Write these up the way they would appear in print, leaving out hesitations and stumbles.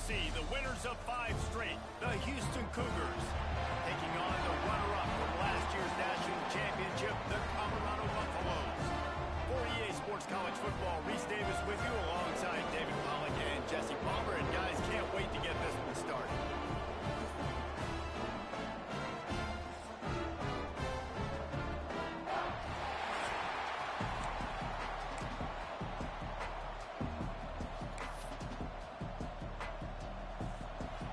AFC, the winners of 5 straight, the Houston Cougars, taking on the runner-up from last year's national championship, the Colorado Buffaloes. For EA Sports College Football, Reese Davis with you alongside David Pollack and Jesse Palmer. And guys, can't wait to get this one started.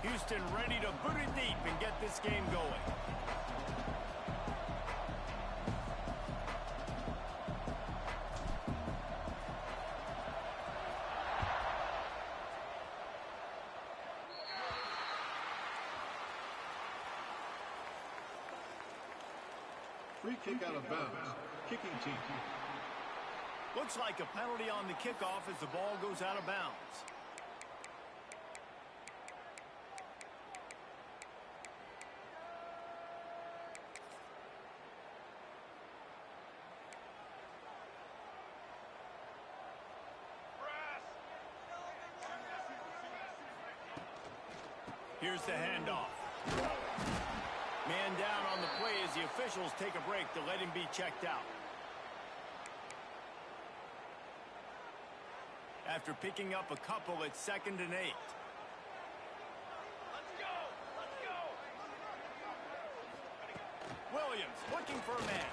Houston ready to boot it deep and get this game going. Free kick out of bounds. Kicking team. Looks like a penalty on the kickoff as the ball goes out of bounds. Here's the handoff. Man down on the play as the officials take a break to let him be checked out. After picking up a couple, it's 2nd and 8. Let's go! Let's go! Williams looking for a man.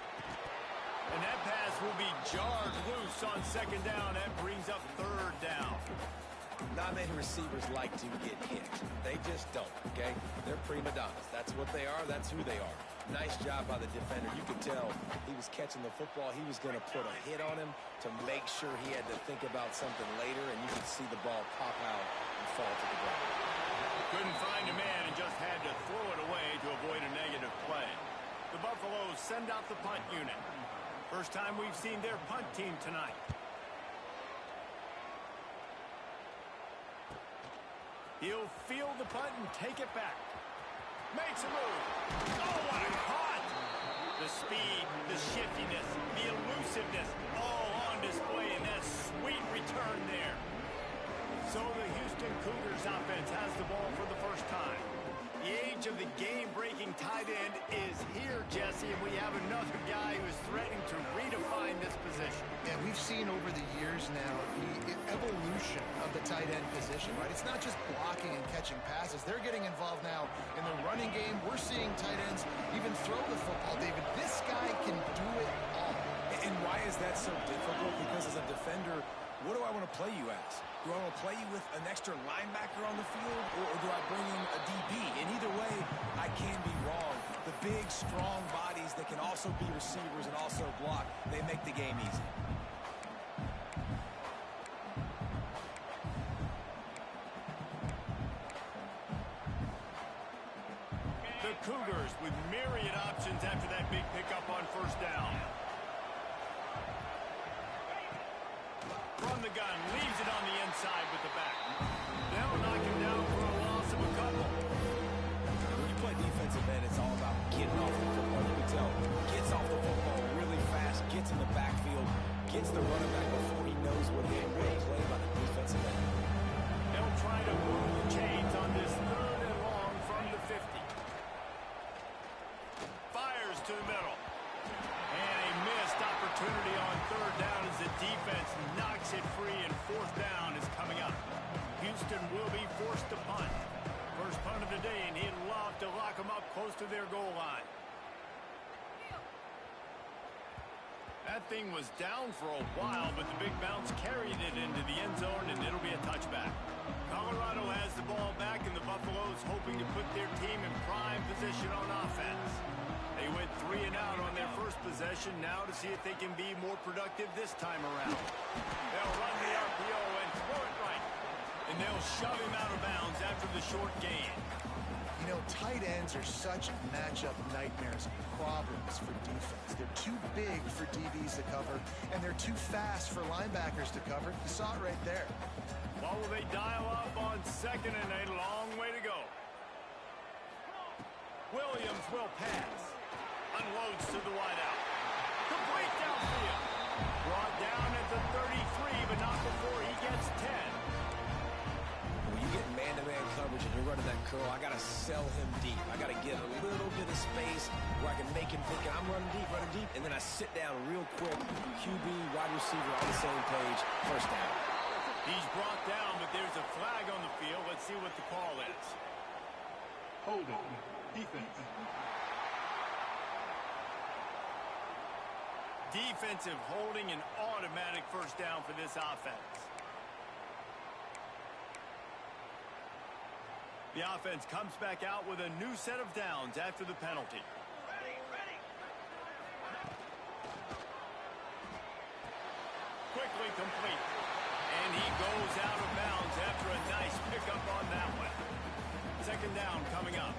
And that pass will be jarred loose on 2nd down. That brings up 3rd down. Not many receivers like to get hit. They just don't, okay? They're prima donnas. That's what they are. That's who they are. Nice job by the defender. You could tell he was catching the football. He was going to put a hit on him to make sure he had to think about something later, and you could see the ball pop out and fall to the ground. Couldn't find a man and just had to throw it away to avoid a negative play. The Buffaloes send out the punt unit. First time we've seen their punt team tonight. He'll field the punt and take it back. Makes a move. Oh, what a cut! The speed, the shiftiness, the elusiveness, all on display in that sweet return there. So the Houston Cougars offense has the ball for the first time. The age of the game-breaking tight end is here, Jesse, and we have another guy who is threatening to redefine this position. And we've seen over the years now the evolution of the tight end position, right? It's not just blocking and catching passes. They're getting involved now in the running game. We're seeing tight ends even throw the football, David. This guy can do it all. And why is that so difficult? Because as a defender, what do I want to play you as? Do I want to play you with an extra linebacker on the field, or do I bring in a DB? And either way, I can be wrong. The big, strong bodies that can also be receivers and also block, they make the game easy. The Cougars with myriad options after that big pickup on 1st down. From the gun, leaves it on the inside with the back. They'll knock him down for a loss of a couple. When you play defensive end, it's all about getting off the football. You can tell, gets off the football really fast, gets in the backfield, gets the running back before he knows what hit. Great play by the defensive end. They'll try to move the chains on this 3rd and long from the 50. Fires to the middle. And a missed opportunity on 3rd down as the defense knocks it free, and 4th down is coming up. Houston will be forced to punt. First punt of the day, and he'd love to lock them up close to their goal line. That thing was down for a while, but the big bounce carried it into the end zone, and it'll be a touchback. Colorado has the ball back, and the Buffaloes hoping to put their team in prime position on offense. They went 3 and out on their first possession, now to see if they can be more productive this time around. They'll run the RPO and throw it right. And they'll shove him out of bounds after the short gain. You know, tight ends are such matchup nightmares and problems for defense. They're too big for DBs to cover, and they're too fast for linebackers to cover. You saw it right there. What will they dial up on 2nd and 8? Long way to go. Williams will pass. Unloads to the wideout. Complete downfield. Brought down at the 33, but not before he gets 10. When you get man-to-man curl. I got to sell him deep. I got to get a little bit of space where I can make him think I'm running deep, and then I sit down real quick. QB, wide receiver on the same page. First down. He's brought down, but there's a flag on the field. Let's see what the call is. Holding. Defense. Defensive holding, an automatic first down for this offense. The offense comes back out with a new set of downs after the penalty. Quickly complete. And he goes out of bounds after a nice pickup on that one. Second down coming up.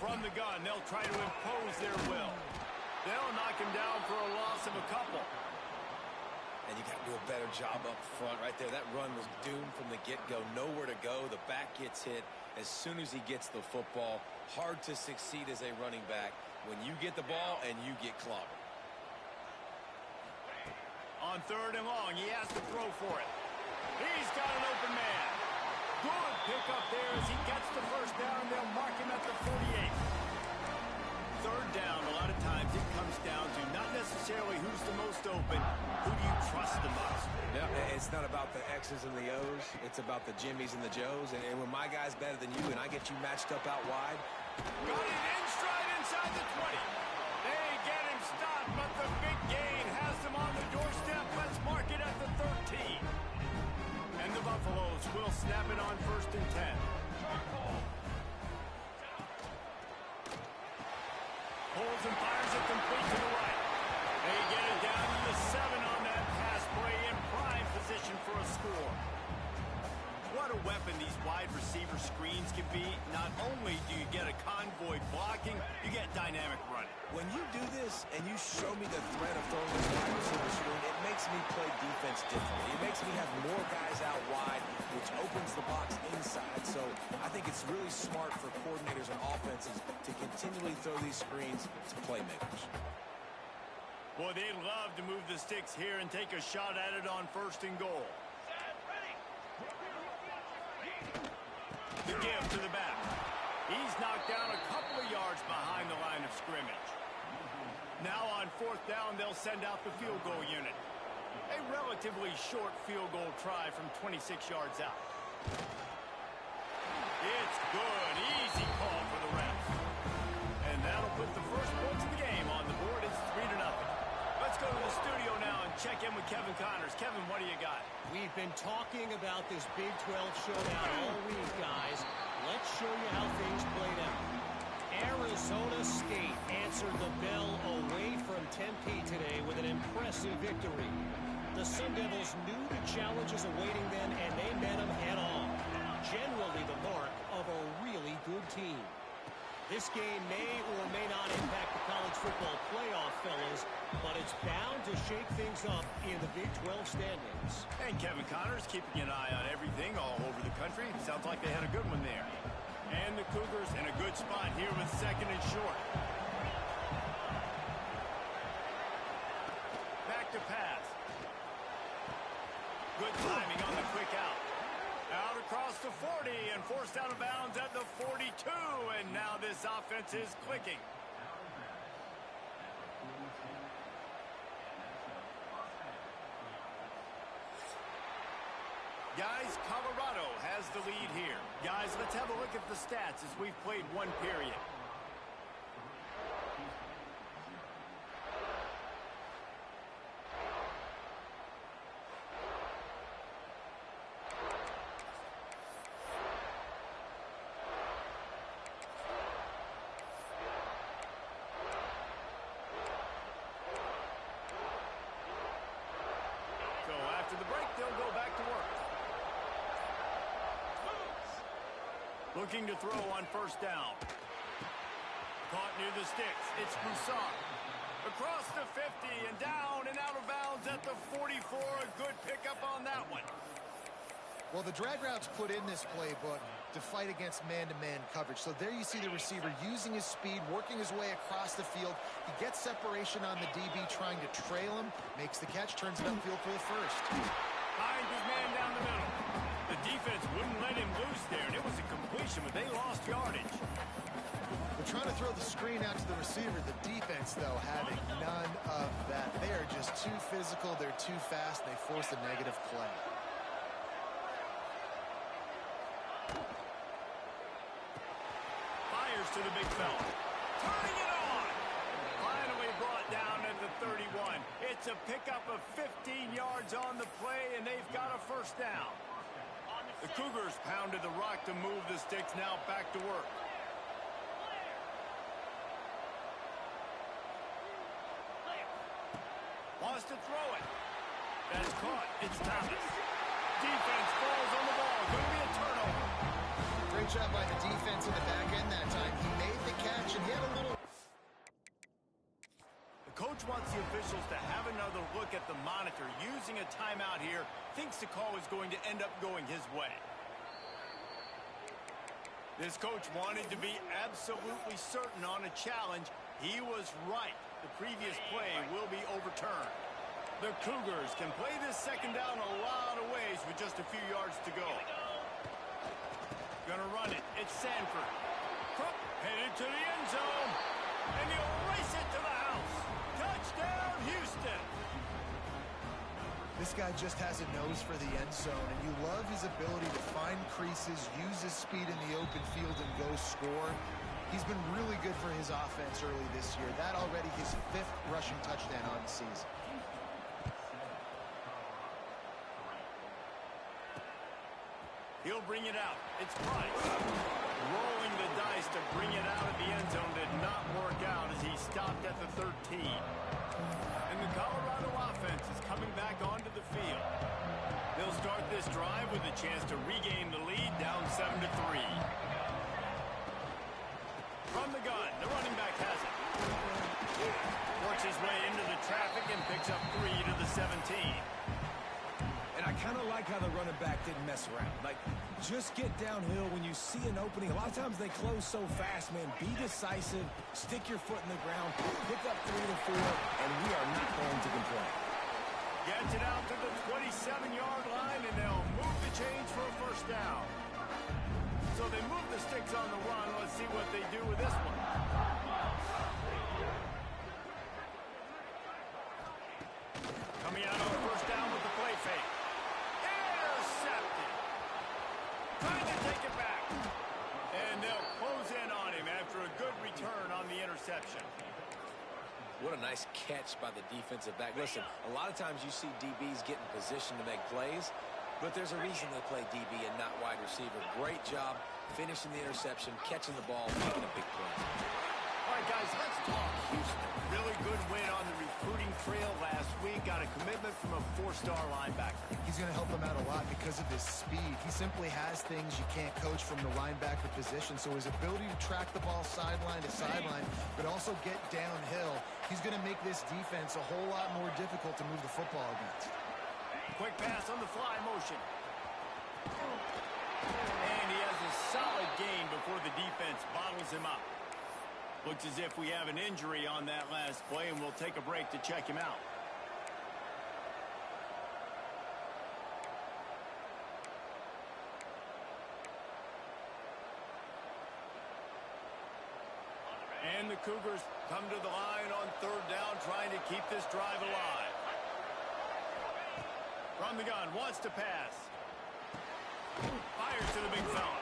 From the gun, they'll try to impose their will. They'll knock him down for a loss of a couple. And you got to do a better job up front right there. That run was doomed from the get-go. Nowhere to go. The back gets hit as soon as he gets the football. Hard to succeed as a running back when you get the ball and you get clobbered. On third and long, he has to throw for it. He's got an open man. Good pickup there as he gets the first down. They'll mark him at the 48. Third down, a lot of times it comes down to not necessarily who's the most open, who do you trust the most? Yeah, it's not about the X's and the O's. It's about the Jimmys and the Joes. And when my guy's better than you and I get you matched up out wide. Got it in stride inside the 20. They get him stopped, but the big gain has them on the doorstep. Let's mark it at the 13. And the Buffaloes will snap it on first and 10. Pulls and fires it complete to the right. They get it down to the 7 on that pass play in prime position for a score. What a weapon these wide receiver screens can be. Not only do you get a convoy blocking, you get dynamic running. When you do this and you show me the threat of throwing this wide receiver screen, it makes me play defense differently. It makes me have more guys out wide, which opens the box inside. So I think it's really smart for coordinators and offenses to continually throw these screens to playmakers. Boy, they'd love to move the sticks here and take a shot at it on first and goal. The give to the back. He's knocked down a couple of yards behind the line of scrimmage. Now on fourth down, they'll send out the field goal unit. A relatively short field goal try from 26 yards out. It's good. Easy call for the refs. And that'll put the first points of the game on the board. It's 3-0. Let's go to the studio now and check in with Kevin Connors. Kevin, what do you got? We've been talking about this Big 12 showdown all week, guys. Let's show you how things played out. Arizona State answered the bell away from Tempe today with an impressive victory. The Sun Devils knew the challenges awaiting them, and they met them head-on. Generally the mark of a really good team. This game may or may not impact the college football playoff, fellas, but it's bound to shake things up in the Big 12 standings. And Kevin Connors keeping an eye on everything all over the country. Sounds like they had a good one there. And the Cougars in a good spot here with second and short. Back to pass. Good timing on the quick out. Out across the 40 and forced out of bounds at the 42. And now this offense is clicking. Guys, Colorado has the lead here. Guys, let's have a look at the stats as we've played one period. So after the break, they'll go back to work. Looking to throw on first down. Caught near the sticks. It's Broussard. Across the 50 and down and out of bounds at the 44. A good pickup on that one. Well, the drag routes put in this playbook to fight against man-to-man coverage. So there you see the receiver using his speed, working his way across the field. He gets separation on the DB trying to trail him, makes the catch, turns it upfield for the first. Finds his man down the middle. The defense wouldn't let him loose there, and it was a completion, but they lost yardage. They're trying to throw the screen out to the receiver. The defense, though, having none of that. They are just too physical. They're too fast. They force a negative play. Fires to the big fella. Turning it on. Finally brought down at the 31. It's a pickup of 15 yards on the play, and they've got a first down. The Cougars pounded the rock to move the sticks. Now back to work. Wants to throw it. That's caught. It's Thomas. Defense falls on the ball. Going to be a turnover. Great job by the defense in the back end that time. He made the catch and he had a little... The coach wants the officials to have another look at the monitor. Using a timeout here, thinks the call is going to end up going his way. This coach wanted to be absolutely certain on a challenge. He was right. The previous play will be overturned. The Cougars can play this second down a lot of ways with just a few yards to go. Gonna run it. It's Sanford. Headed to the end zone. And he'll race it to the house. Touchdown, Houston. This guy just has a nose for the end zone, and you love his ability to find creases, use his speed in the open field, and go score. He's been really good for his offense early this year. That already his 5th rushing touchdown on the season. He'll bring it out. It's Price. Rolling the dice to bring it out of the end zone did not work out as he stopped at the 13. And the Colorado offense is coming back onto the field. They'll start this drive with a chance to regain the lead down 7-3. From the gun, the running back has it. Works his way into the traffic and picks up 3 to the 17. And I kind of like how the running back didn't mess around. Like, just get downhill when you see an opening. A lot of times they close so fast, man. Be decisive, stick your foot in the ground, pick up 3 to 4, and we are not going to complain. Gets it out to the 27-yard line, and they'll move the chains for a first down. So they move the sticks on the run. Let's see what they do with this one. Coming out on first down with the play fake. Intercepted. Trying to take it back. And they'll close in on him after a good return on the interception. What a nice catch by the defensive back. Listen, a lot of times you see DBs get in position to make plays, but there's a reason they play DB and not wide receiver. Great job finishing the interception, catching the ball, making a big play. All right, guys, let's talk Houston. Really good win on the recruiting trail last week. Got a commitment from a 4-star linebacker. He's going to help them out a lot because of his speed. He simply has things you can't coach from the linebacker position. So his ability to track the ball sideline to sideline, but also get downhill, he's going to make this defense a whole lot more difficult to move the football against. Quick pass on the fly motion. And he has a solid gain before the defense bottles him up. Looks as if we have an injury on that last play, and we'll take a break to check him out. And the Cougars come to the line on third down, trying to keep this drive alive. From the gun, wants to pass. Fires to the big fella.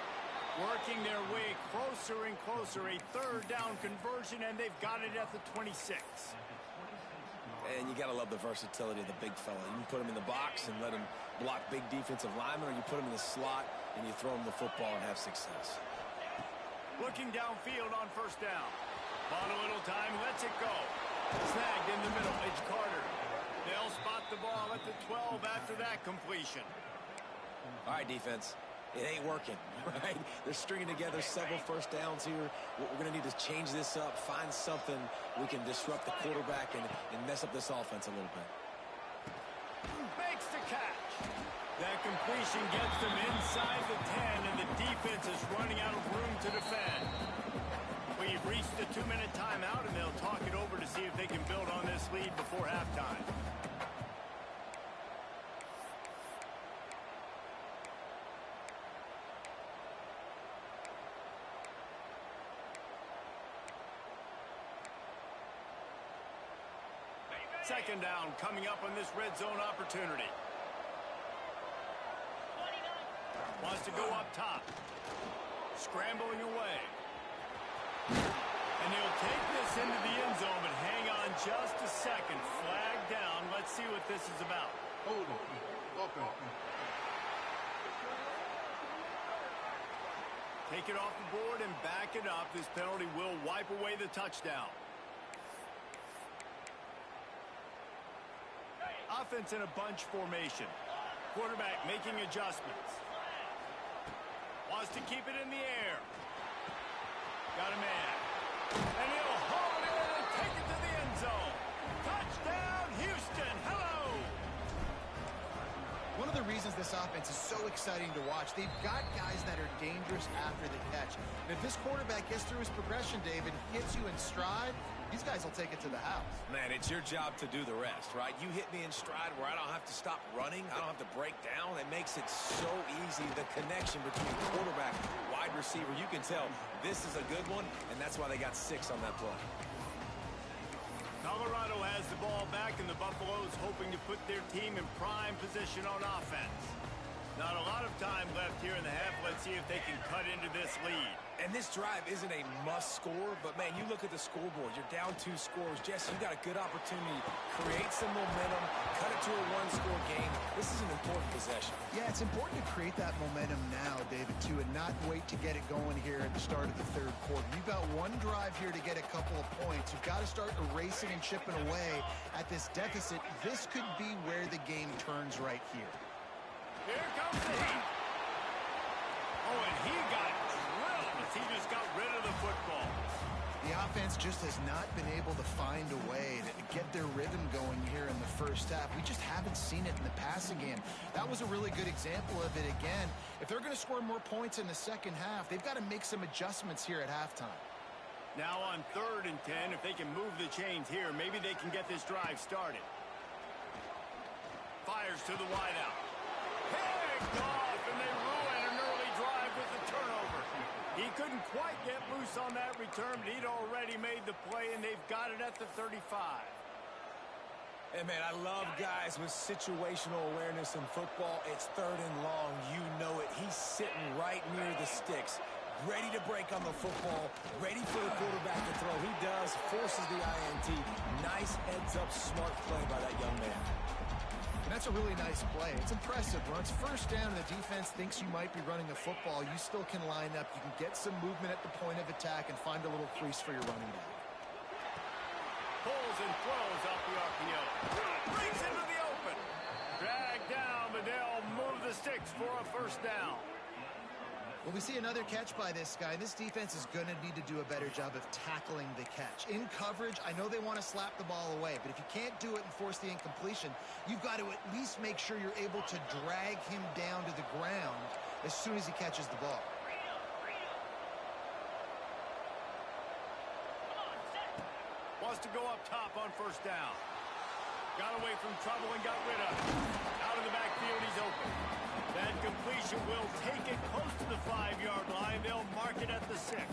Working their way closer and closer. A third down conversion, and they've got it at the 26. And you got to love the versatility of the big fella. You can put him in the box and let him block big defensive linemen, or you put him in the slot and you throw him the football and have success. Looking downfield on first down. Bought a little time, lets it go. Snagged in the middle. It's Carter. They'll spot the ball at the 12 after that completion. All right, defense. It ain't working, right? They're stringing together several first downs here. We're going to need to change this up, find something we can disrupt the quarterback and mess up this offense a little bit. Makes the catch. That completion gets them inside the 10, and the defense is running out of room to defend. We've reached the 2-minute timeout, and they'll talk it over to see if they can build on this lead before halftime. Second down coming up on this red zone opportunity. Wants to go up top. Scrambling away. And he'll take this into the end zone, but hang on just a second. Flag down. Let's see what this is about. Hold on. Offense. Take it off the board and back it up. This penalty will wipe away the touchdown. Offense in a bunch formation. Quarterback making adjustments. Wants to keep it in the air. Got a man. And he'll haul it in and take it to the end zone. Touchdown, Houston. Hello. One of the reasons this offense is so exciting to watch, they've got guys that are dangerous after the catch. And if this quarterback gets through his progression, David, hits you in stride, these guys will take it to the house. Man, it's your job to do the rest, right? You hit me in stride where I don't have to stop running. I don't have to break down. It makes it so easy. The connection between quarterback, wide receiver, you can tell this is a good one, and that's why they got 6 on that play. Colorado has the ball back, and the Buffaloes hoping to put their team in prime position on offense. Not a lot of time left here in the half. Let's see if they can cut into this lead. And this drive isn't a must score, but, man, you look at the scoreboard. You're down 2 scores. Jesse, you got a good opportunity. Create some momentum. Cut it to a 1-score game. This is an important possession. Yeah, it's important to create that momentum now, David, too, and not wait to get it going here at the start of the third quarter. You've got one drive here to get a couple of points. You've got to start erasing and chipping away at this deficit. This could be where the game turns right here. Here comes the heat. Oh, and he got drilled as he just got rid of the football. The offense just has not been able to find a way to get their rhythm going here in the first half. We just haven't seen it in the passing game. That was a really good example of it again. If they're going to score more points in the second half, they've got to make some adjustments here at halftime. Now on 3rd and 10, if they can move the chains here, maybe they can get this drive started. Fires to the wideout. Picked off, and they ruin an early drive with the turnover. He couldn't quite get loose on that return, but he'd already made the play, and they've got it at the 35. Hey, man, I love guys with situational awareness in football. It's 3rd and long. You know it. He's sitting right near the sticks, ready to break on the football, ready for the quarterback to throw. He does, forces the INT. Nice heads-up, smart play by that young man. And that's a really nice play. It's impressive. When it's first down and the defense thinks you might be running a football, you still can line up. You can get some movement at the point of attack and find a little crease for your running back. Pulls and throws off the RPO. Breaks into the open. Dragged down, but they'll move the sticks for a first down. Well, we see another catch by this guy. This defense is going to need to do a better job of tackling the catch. In coverage, I know they want to slap the ball away, but if you can't do it and force the incompletion, you've got to at least make sure you're able to drag him down to the ground as soon as he catches the ball. Wants to go up top on first down. Got away from trouble and got rid of it. Out of the backfield, he's open. That completion will take it close to the 5-yard line. They'll mark it at the 6.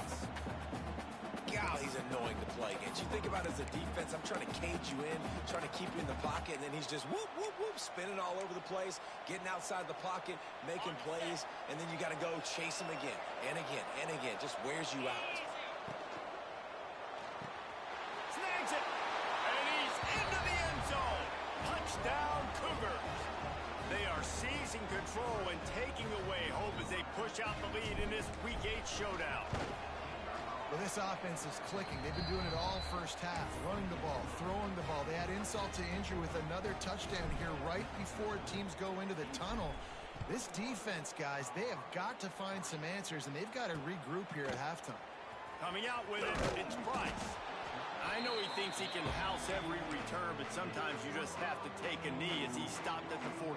God, he's annoying to play against. You think about it as a defense, I'm trying to cage you in, trying to keep you in the pocket, and then he's just whoop, whoop, whoop, spinning all over the place, getting outside the pocket, making plays, and then you got to go chase him again and again and again. Just wears you out. Snags it, and he's into the end zone. Touchdown, Cougars. They are seizing control and taking away hope as they push out the lead in this Week 8 showdown. Well, this offense is clicking. They've been doing it all first half, running the ball, throwing the ball. They had insult to injury with another touchdown here right before teams go into the tunnel. This defense, guys, they have got to find some answers, and they've got to regroup here at halftime. Coming out with it, it's Price. I know he thinks he can house every return, but sometimes you just have to take a knee as he stopped at the 14.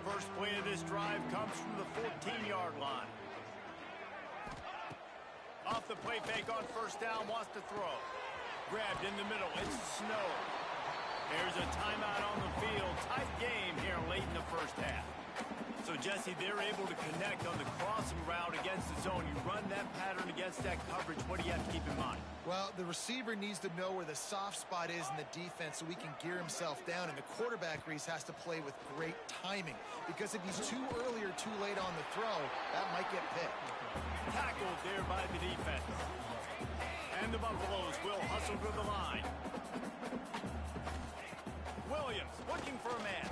First play of this drive comes from the 14-yard line. Off the play fake on first down, wants to throw. Grabbed in the middle, it's Snow. There's a timeout on the field. Tight game here late in the first half. So Jesse, they're able to connect on the crossing route against the zone. You run that pattern against that coverage. What do you have to keep in mind? Well, the receiver needs to know where the soft spot is in the defense so he can gear himself down. And the quarterback, Reese, has to play with great timing. Because if he's too early or too late on the throw, that might get picked. Tackled there by the defense. And the Buffaloes will hustle to the line. Williams looking for a man.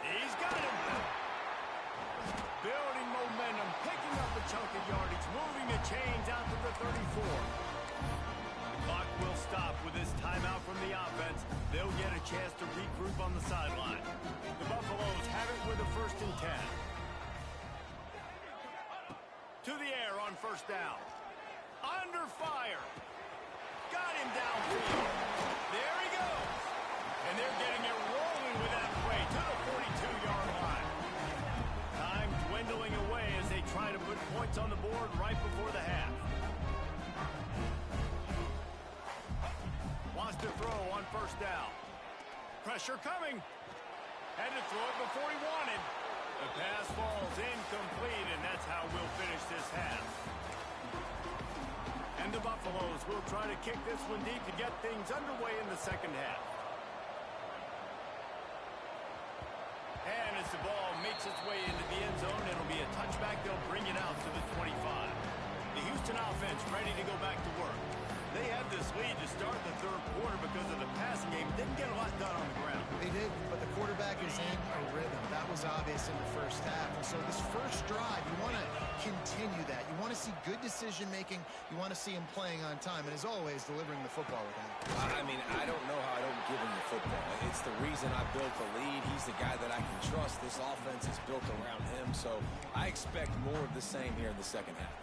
He's got him. Building momentum, picking up a chunk of yardage, moving the chains out to the 34. The clock will stop with this timeout from the offense. They'll get a chance to regroup on the sideline. The Buffaloes have it with a 1st and 10. To the air on 1st down. Under fire. Got him downfield. There he goes. And they're getting it rolling with that play to the 42-yard line. Time dwindling away as they try to put points on the board right before the half. Wants to throw on 1st down. Pressure coming. Had to throw it before he wanted. The pass falls incomplete, and that's how we'll finish this half. And the Buffaloes will try to kick this one deep to get things underway in the 2nd half. And as the ball makes its way into the end zone, it'll be a touchback. They'll bring it out to the 25. The Houston offense ready to go back to work. They had this lead to start the 3rd quarter because of the passing game. Didn't get a lot done on the ground. They did, but the quarterback is in a rhythm. That was obvious in the 1st half. And so this first drive, you want to continue that. You want to see good decision-making. You want to see him playing on time. And as always, delivering the football with him. I mean, I don't know how I don't give him the football. It's the reason I built the lead. He's the guy that I can trust. This offense is built around him. So I expect more of the same here in the 2nd half.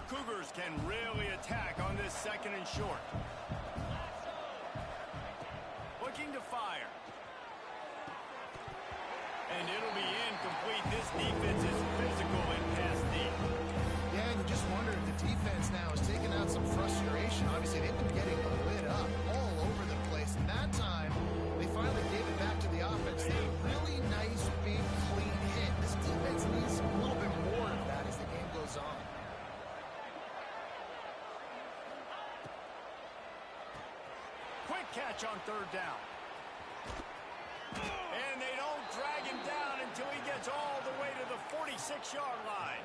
Cougars can really attack on this 2nd and short. Looking to fire. And it'll be incomplete. This defense is physical and pass deep. Yeah, and you just wonder if the defense now is taking out some frustration. Obviously, they've been getting lit up all over the place. And that time, they finally gave it back to the offense. They had a really nice, big, clean hit. This defense needs a little bit more of that as the game goes on. Catch on 3rd down. And they don't drag him down until he gets all the way to the 46-yard line.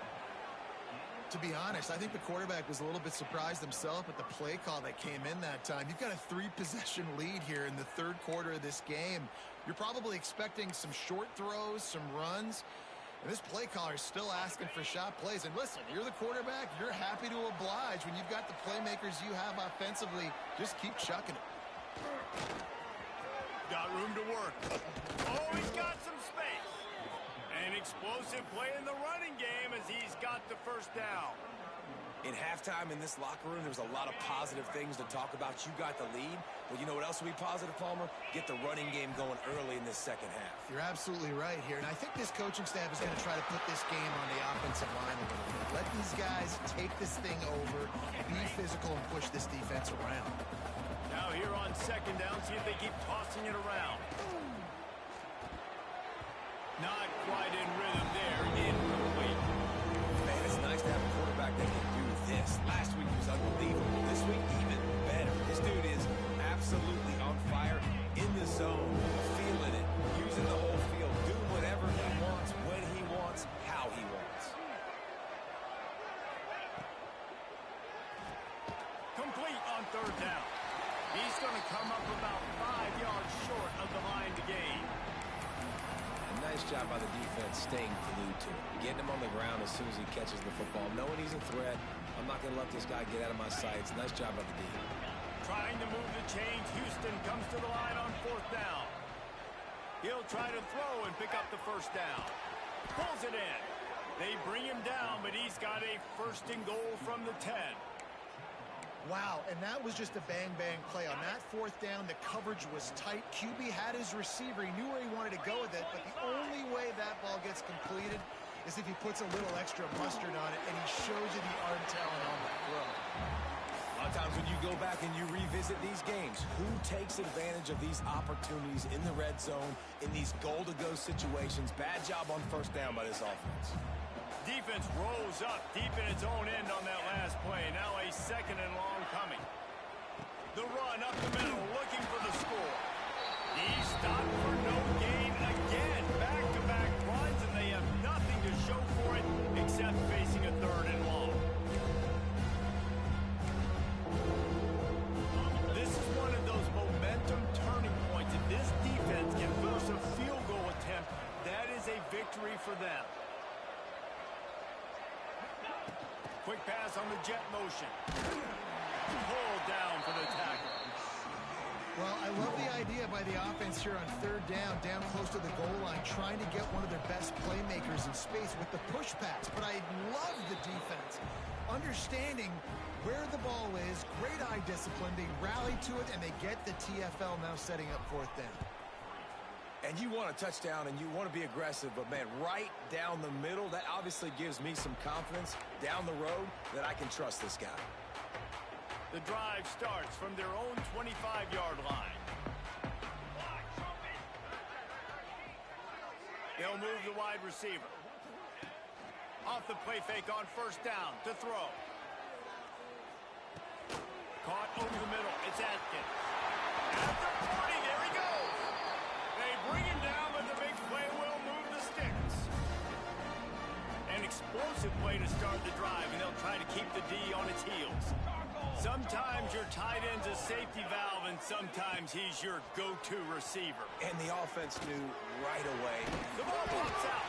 To be honest, I think the quarterback was a little bit surprised himself at the play call that came in that time. You've got a 3-possession lead here in the 3rd quarter of this game. You're probably expecting some short throws, some runs. And this play caller is still asking for shot plays. And listen, you're the quarterback. You're happy to oblige. When you've got the playmakers you have offensively, just keep chucking it. Got room to work. Oh, he's got some space. An explosive play in the running game as he's got the 1st down. In halftime in this locker room, there was a lot of positive things to talk about. You got the lead. But you know what else will be positive, Palmer? Get the running game going early in this 2nd half. You're absolutely right here. And I think this coaching staff is going to try to put this game on the offensive line a little bit. Let these guys take this thing over, be physical, and push this defense around. Now here on 2nd down, see if they keep tossing it around. Not quite in rhythm there. Incomplete. Man, it's nice to have a quarterback that can do this. Last week he was unbelievable. This week, even better. This dude is absolutely on fire, in the zone, feeling it, using the whole field, doing whatever he wants, when he wants, how he wants. Complete on 3rd down. He's going to come up about 5 yards short of the line to gain. A nice job by the defense staying glued to it. Getting him on the ground as soon as he catches the football. Knowing he's a threat, I'm not going to let this guy get out of my sights. Nice job by the D. Trying to move the chains. Houston comes to the line on 4th down. He'll try to throw and pick up the 1st down. Pulls it in. They bring him down, but he's got a 1st and goal from the 10. Wow, and that was just a bang-bang play. On that 4th down, the coverage was tight. QB had his receiver. He knew where he wanted to go with it, but the only way that ball gets completed is if he puts a little extra mustard on it, and he shows you the arm talent on that throw. A lot of times when you go back and you revisit these games, who takes advantage of these opportunities in the red zone, in these goal-to-go situations? Bad job on first down by this offense. Defense rolls up deep in its own end on that last play. Now a second and long coming. The run up the middle, looking for the score. He's stopped for no gain again. Back-to-back runs, and they have nothing to show for it except facing a third and long. This is one of those momentum turning points. If this defense can force a field goal attempt, that is a victory for them. Quick pass on the jet motion. Pulled down for the tackle. Well, I love the idea by the offense here on third down close to the goal line, trying to get one of their best playmakers in space with the push pass. But I love the defense, understanding where the ball is, great eye discipline. They rally to it, and they get the TFL now setting up fourth down. And you want a touchdown, and you want to be aggressive, but, man, right down the middle, that obviously gives me some confidence down the road that I can trust this guy. The drive starts from their own 25-yard line. They'll move the wide receiver. Off the play fake on first down to throw. Caught over the middle. It's Atkins. At the 40, there he goes. They bring him down, but the big play will move the sticks. An explosive play to start the drive, and they'll try to keep the D on its heels. Sometimes your tight end's a safety valve, and sometimes he's your go-to receiver. And the offense knew right away. The ball pops out.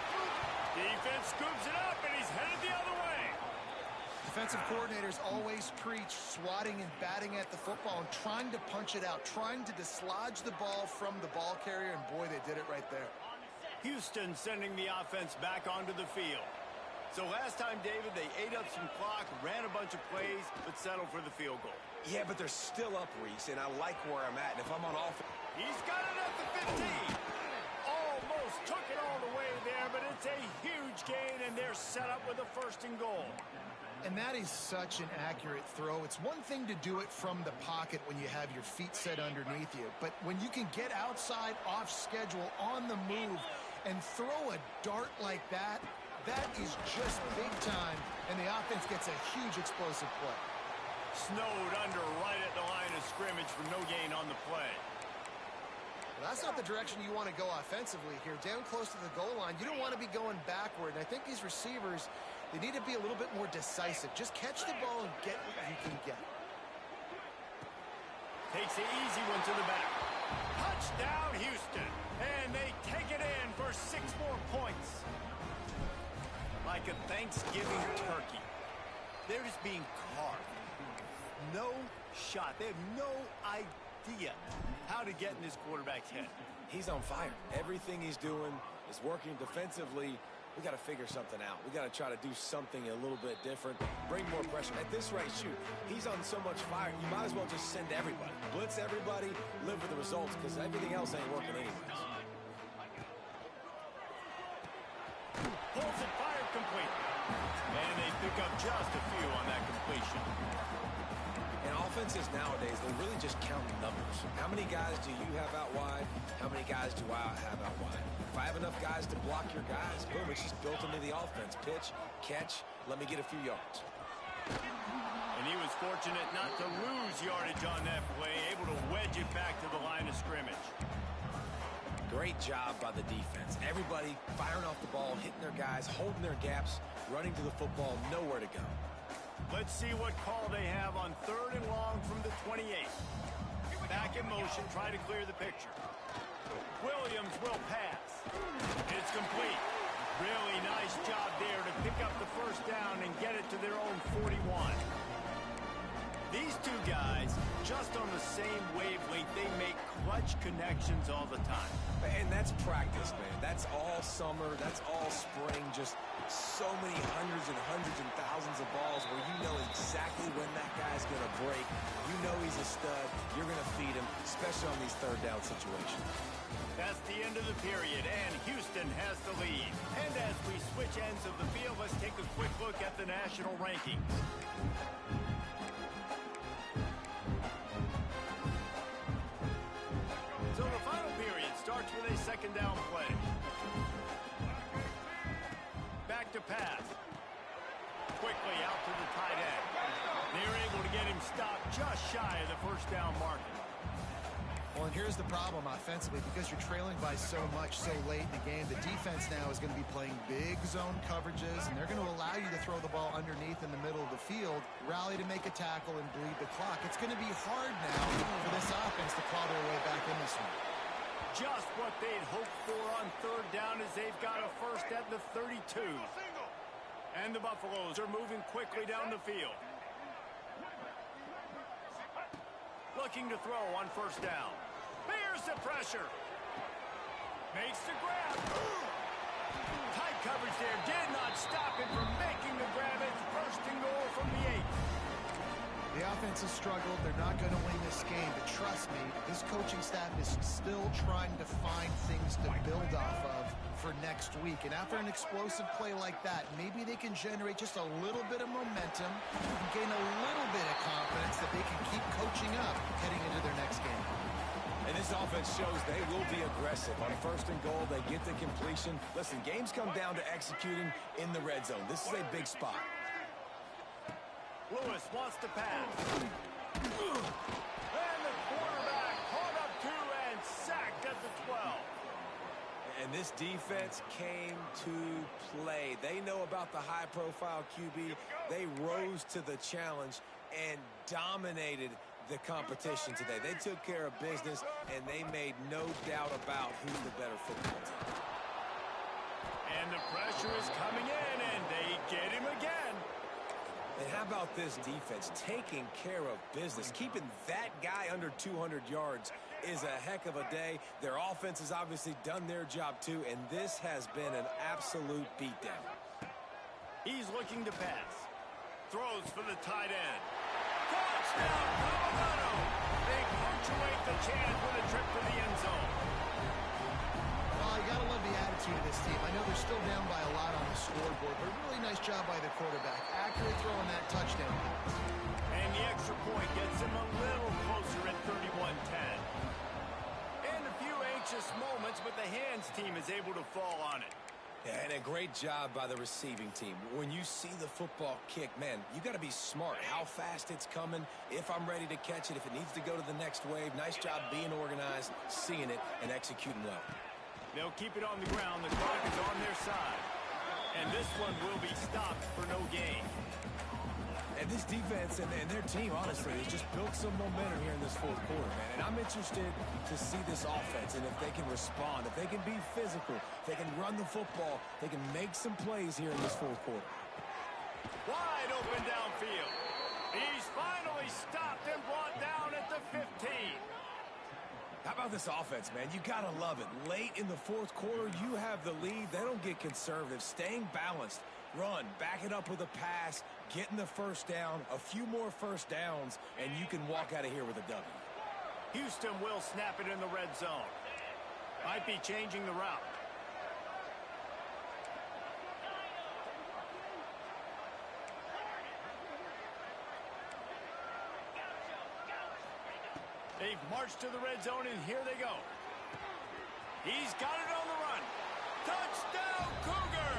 Defense scoops it up, and he's headed the other way. Defensive coordinators always preach swatting and batting at the football and trying to punch it out, trying to dislodge the ball from the ball carrier, and boy, they did it right there. Houston sending the offense back onto the field. So last time, David, they ate up some clock, ran a bunch of plays, but settled for the field goal. Yeah, but they're still up, Reese, and I like where I'm at. And if I'm on offense... He's got it at the 15. Almost took it all the way there, but it's a huge gain, and they're set up with a first and goal. And that is such an accurate throw. It's one thing to do it from the pocket when you have your feet set underneath you, but when you can get outside, off schedule, on the move, and throw a dart like that, that is just big time, and the offense gets a huge explosive play. Snowed under right at the line of scrimmage for no gain on the play. Well, that's not the direction you want to go offensively here. Down close to the goal line, you don't want to be going backward, and I think these receivers, they need to be a little bit more decisive. Just catch the ball and get what you can get. Takes the easy one to the back. Touchdown, Houston, and they take it in for 6 more points. Like a Thanksgiving turkey. They're just being carved. No shot. They have no idea how to get in this quarterback's head. He's on fire. Everything he's doing is working defensively. We got to figure something out. We got to try to do something a little bit different. Bring more pressure. At this rate, shoot, he's on so much fire, you might as well just send everybody. Blitz everybody, live with the results, because everything else ain't working anyways. Pulls it, fired complete. And they pick up just a few on that completion. And offenses nowadays, they're really just counting numbers. How many guys do you have out wide? How many guys do I have out wide? If I have enough guys to block your guys, boom, it's just built into the offense. Pitch, catch, let me get a few yards. And he was fortunate not to lose yardage on that play, able to wedge it back to the line of scrimmage. Great job by the defense. Everybody firing off the ball, hitting their guys, holding their gaps, running to the football, nowhere to go. Let's see what call they have on 3rd and long from the 28. Back in motion, try to clear the picture. Williams will pass. It's complete. Really nice job there to pick up the first down and get it to their own 41. These two guys, just on the same wavelength, they make clutch connections all the time. And that's practice, man. That's all summer. That's all spring. Just so many hundreds and thousands of balls where you know exactly when that guy's going to break. You know he's a stud. You're going to feed him, especially on these third down situations. That's the end of the period, and Houston has the lead. And as we switch ends of the field, let's take a quick look at the national rankings. pass. Quickly out to the tight end. They're able to get him stopped just shy of the first down marker. Well, and here's the problem offensively. Because you're trailing by so much so late in the game, the defense now is going to be playing big zone coverages, and they're going to allow you to throw the ball underneath in the middle of the field, rally to make a tackle, and bleed the clock. It's going to be hard now for this offense to claw their way back in this one. Just what they'd hoped for on third down as they've got a first at the 32. And the Buffaloes are moving quickly down the field. Looking to throw on first down. Here's the pressure. Makes the grab. Tight coverage there did not stop him from making the grab. It's first and goal from the 8. The offense has struggled. They're not going to win this game. But trust me, this coaching staff is still trying to find things to build off of for next week. And after an explosive play like that, maybe they can generate just a little bit of momentum and gain a little bit of confidence that they can keep coaching up heading into their next game. And this offense shows they will be aggressive. On first and goal, they get the completion. Listen, games come down to executing in the red zone. This is a big spot. Lewis wants to pass. And the quarterback caught up to and sacked at the 12. And this defense came to play. They know about the high-profile QB. They rose to the challenge and dominated the competition today. They took care of business, and they made no doubt about who's the better football team. And the pressure is coming in, and they get him again. And how about this defense taking care of business? Keeping that guy under 200 yards is a heck of a day. Their offense has obviously done their job too, and this has been an absolute beatdown. He's looking to pass. Throws for the tight end. Touchdown, Colorado! They punctuate the chance with a trip to the end zone. Well, you got to love the attitude of this team. I know they're still down by a lot on the scoreboard, but a really nice job by the quarterback. Accurate throw on that touchdown. And the extra point gets him a little closer at 31-10. And a few anxious moments, but the hands team is able to fall on it. Yeah, and a great job by the receiving team. When you see the football kick, man, you got to be smart. How fast it's coming, if I'm ready to catch it, if it needs to go to the next wave. Nice job being organized, seeing it, and executing well. They'll keep it on the ground. The clock is on their side. And this one will be stopped for no gain. And this defense and their team, honestly, has just built some momentum here in this fourth quarter, man. And I'm interested to see this offense and if they can respond, if they can be physical, if they can run the football, they can make some plays here in this fourth quarter. Wide open downfield. He's finally stopped and brought down at the 15. How about this offense, man? You got to love it. Late in the fourth quarter, you have the lead. They don't get conservative. Staying balanced. Run, back it up with a pass, getting the first down, a few more first downs, and you can walk out of here with a W. Houston will snap it in the red zone. Might be changing the route. They've marched to the red zone, and here they go. He's got it on the run. Touchdown, Cougar!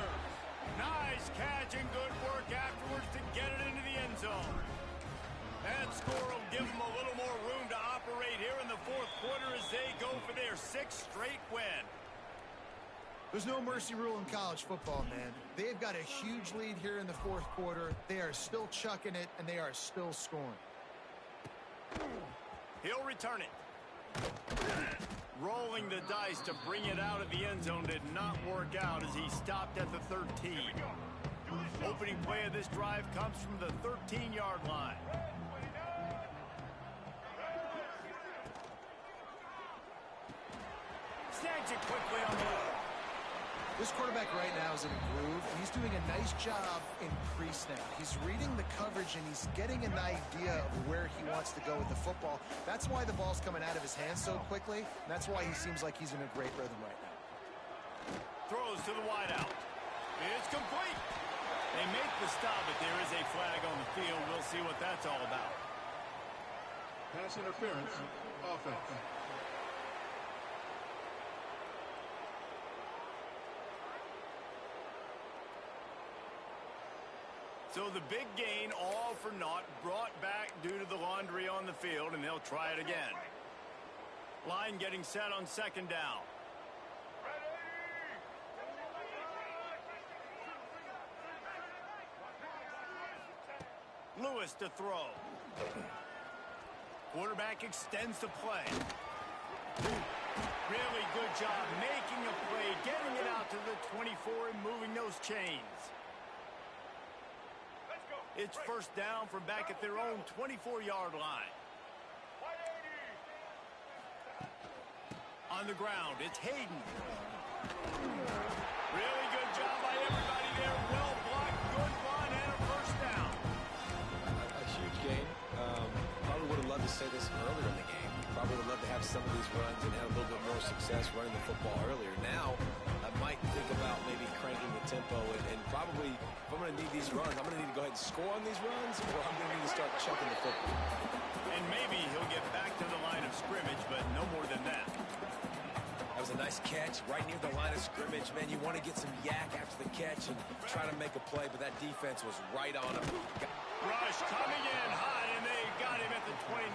Nice catch and good work afterwards to get it into the end zone. That score will give them a little more room to operate here in the fourth quarter as they go for their 6th straight win. There's no mercy rule in college football, man. They've got a huge lead here in the fourth quarter. They are still chucking it, and they are still scoring. He'll return it. Rolling the dice to bring it out of the end zone did not work out as he stopped at the 13. Opening play of this drive comes from the 13-yard line. Snags it quickly on the way. This quarterback right now is in a groove, and he's doing a nice job in pre-snap. He's reading the coverage, and he's getting an idea of where he wants to go with the football. That's why the ball's coming out of his hands so quickly, and that's why he seems like he's in a great rhythm right now. Throws to the wideout. It's complete. They make the stop, but there is a flag on the field. We'll see what that's all about. Pass interference, offense. So the big gain, all for naught, brought back due to the laundry on the field, and they'll try it again. Line getting set on second down. Lewis to throw. Quarterback extends the play. Really good job making a play, getting it out to the 24 and moving those chains. It's first down from back at their own 24-yard line. On the ground, it's Hayden. Really good job by everybody there. Well blocked, good run, and a first down. A huge game. Probably would have loved to say this earlier in the game. Probably would have loved to have some of these runs and have a little bit more success running the football earlier. Now, I might think about maybe cranking the tempo and probably, if I'm going to need these runs, I'm going to need to go ahead and score on these runs, or I'm going to need to start chucking the football. And maybe he'll get back to the line of scrimmage, but no more than that. That was a nice catch right near the line of scrimmage. Man, you want to get some yak after the catch and try to make a play, but that defense was right on him. Rush coming in high, and they got him at the 29.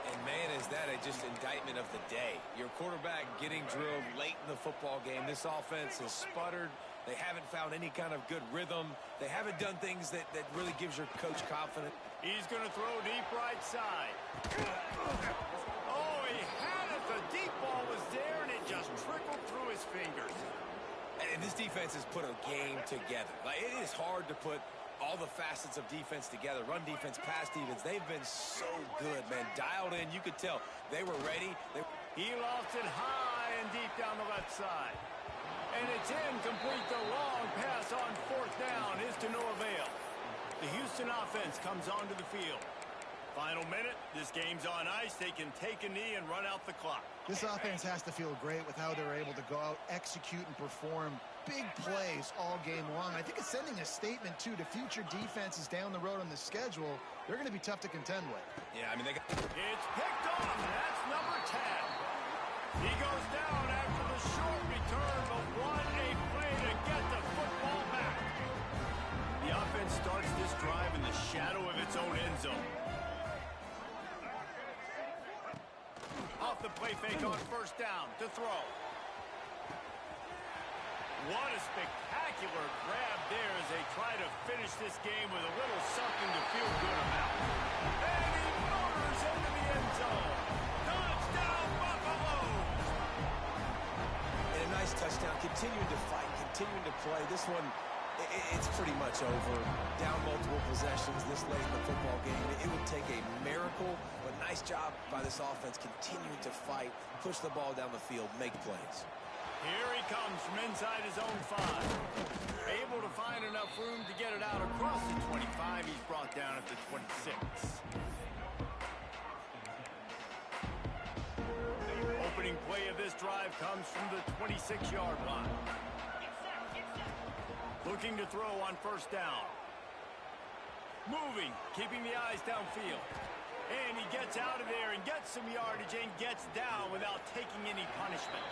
And, man, is that just indictment of the day. Your quarterback getting drilled late in the football game. This offense has sputtered. They haven't found any kind of good rhythm. They haven't done things that really gives your coach confidence. He's going to throw deep right side. Oh, he had it. The deep ball was there, and it just trickled through his fingers. And this defense has put a game together. Like, it is hard to put all the facets of defense together. Run defense, pass defense. They've been so good, man. Dialed in. You could tell they were ready. He lofts it high and deep down the left side. And it's incomplete. The long pass on fourth down is to no avail. The Houston offense comes onto the field. Final minute. This game's on ice. They can take a knee and run out the clock. This offense has to feel great with how they're able to go out, execute, and perform big plays all game long. I think it's sending a statement, too, to future defenses down the road on the schedule. They're going to be tough to contend with. Yeah, I mean, It's picked off. That's number 10. He goes down after the short return, but what a play to get the football back. The offense starts this drive in the shadow of its own end zone. Off the play fake on first down to throw. What a spectacular grab there as they try to finish this game with a little something to feel good about. And he motors into the end zone. Touchdown, Buffaloes! and a nice touchdown. Continuing to fight, continuing to play. This one, it's pretty much over. Down multiple possessions this late in the football game. It would take a miracle, but nice job by this offense continuing to fight, push the ball down the field, make plays. Here he comes from inside his own 5. Able to find enough room to get it out across the 25. He's brought down at the 26. Opening play of this drive comes from the 26-yard line. Looking to throw on first down. Moving, keeping the eyes downfield. And he gets out of there and gets some yardage and gets down without taking any punishment.